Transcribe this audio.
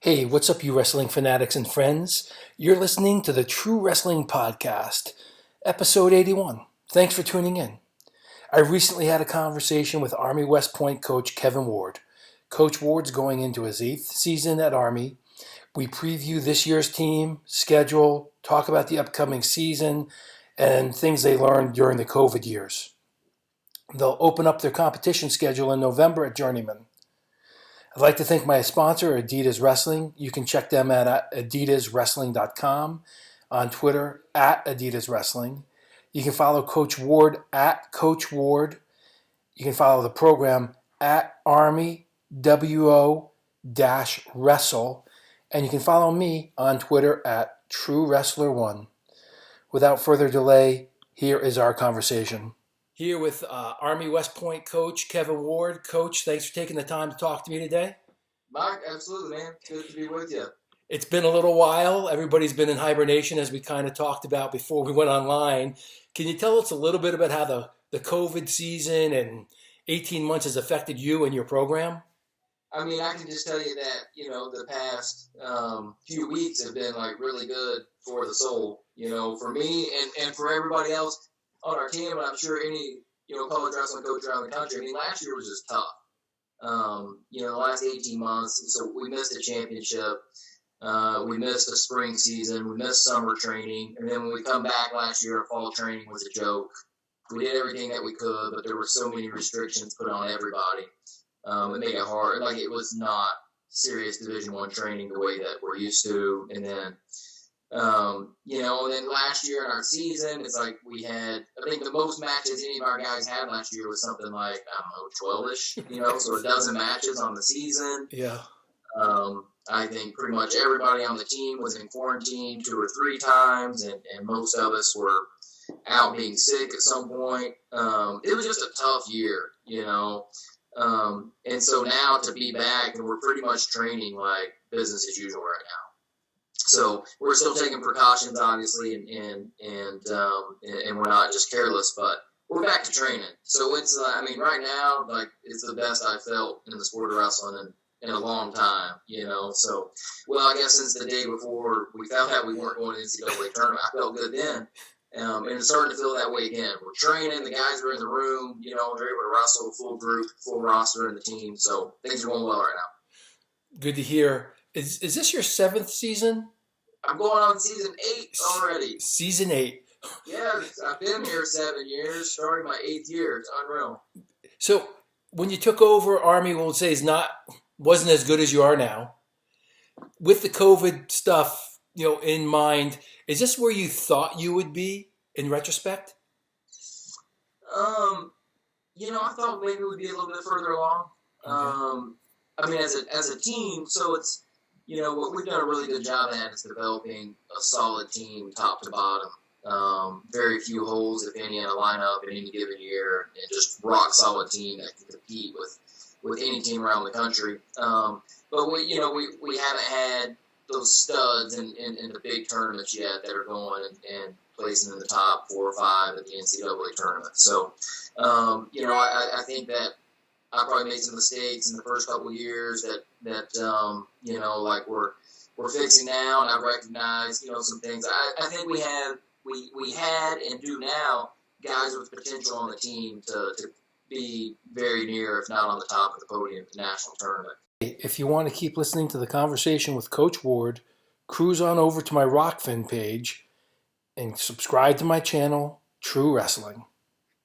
Hey, what's up, you wrestling fanatics and friends? You're listening to the True Wrestling Podcast, episode 81. Thanks for tuning in. I recently had a conversation with Army West Point coach Kevin Ward. Coach Ward's going into his 8th season at Army. We preview this year's team, schedule, talk about the upcoming season, and things they learned during the COVID years. They'll open up their competition schedule in November at Journeyman. I'd like to thank my sponsor, Adidas Wrestling. You can check them at adidaswrestling.com, on Twitter at Adidas Wrestling. You can follow Coach Ward at Coach Ward. You can follow the program at Army WO-Wrestle. And you can follow me on Twitter at TrueWrestler1. Without further delay, here is our conversation. Here with Army West Point coach Kevin Ward. Coach, thanks for taking the time to talk to me today. Mike, absolutely, man. Good to be with you. It's been a little while. Everybody's been in hibernation, as we kind of talked about before we went online. Can you tell us a little bit about how the COVID season and 18 months has affected you and your program? I mean, I can just tell you that, the past few weeks have been, really good for the soul, for me and for everybody else on our team, and I'm sure any, college wrestling coach around the country. I mean, last year was just tough. The last 18 months, so we missed the championship. We missed the spring season. We missed summer training. And then when we come back last year, fall training was a joke. We did everything that we could, but there were so many restrictions put on everybody. It made it hard. It was not serious Division I training the way that we're used to. And then, and then last year in our season, it's like we had, I think the most matches any of our guys had last year was something like, 12-ish, so a dozen matches on the season. Yeah. I think pretty much everybody on the team was in quarantine 2 or 3 times, and most of us were out being sick at some point. It was just a tough year, and so now to be back, and we're pretty much training like business as usual right now. So we're still taking precautions, obviously, and we're not just careless, but we're back to training. So it's, right now, it's the best I've felt in the sport of wrestling in a long time, So, well, I guess since the day before we found out we weren't going to the NCAA tournament, I felt good then. And it's starting to feel that way again. We're training, the guys are in the room, they're able to wrestle, full group, full roster in the team. So things are going well right now. Good to hear. Is this your 7th season? I'm going on season 8 already. Season 8. Yeah, I've been here 7 years, starting my 8th year. It's unreal. So when you took over, Army, we'll say, wasn't as good as you are now. With the COVID stuff, in mind, is this where you thought you would be in retrospect? I thought maybe we'd be a little bit further along. Okay. As a team, so it's, what we've done a really good job at is developing a solid team top to bottom. Very few holes, if any, in a lineup in any given year, and just rock solid team that can compete with any team around the country. But we haven't had those studs in the big tournaments yet that are going and placing in the top 4 or 5 at the NCAA tournament. So, I think that I probably made some mistakes in the first couple of years that we're fixing now, and I've recognized, some things. I think we had and do now guys with potential on the team to be very near, if not on the top of the podium at the national tournament. If you want to keep listening to the conversation with Coach Ward, cruise on over to my Rockfin page and subscribe to my channel, True Wrestling.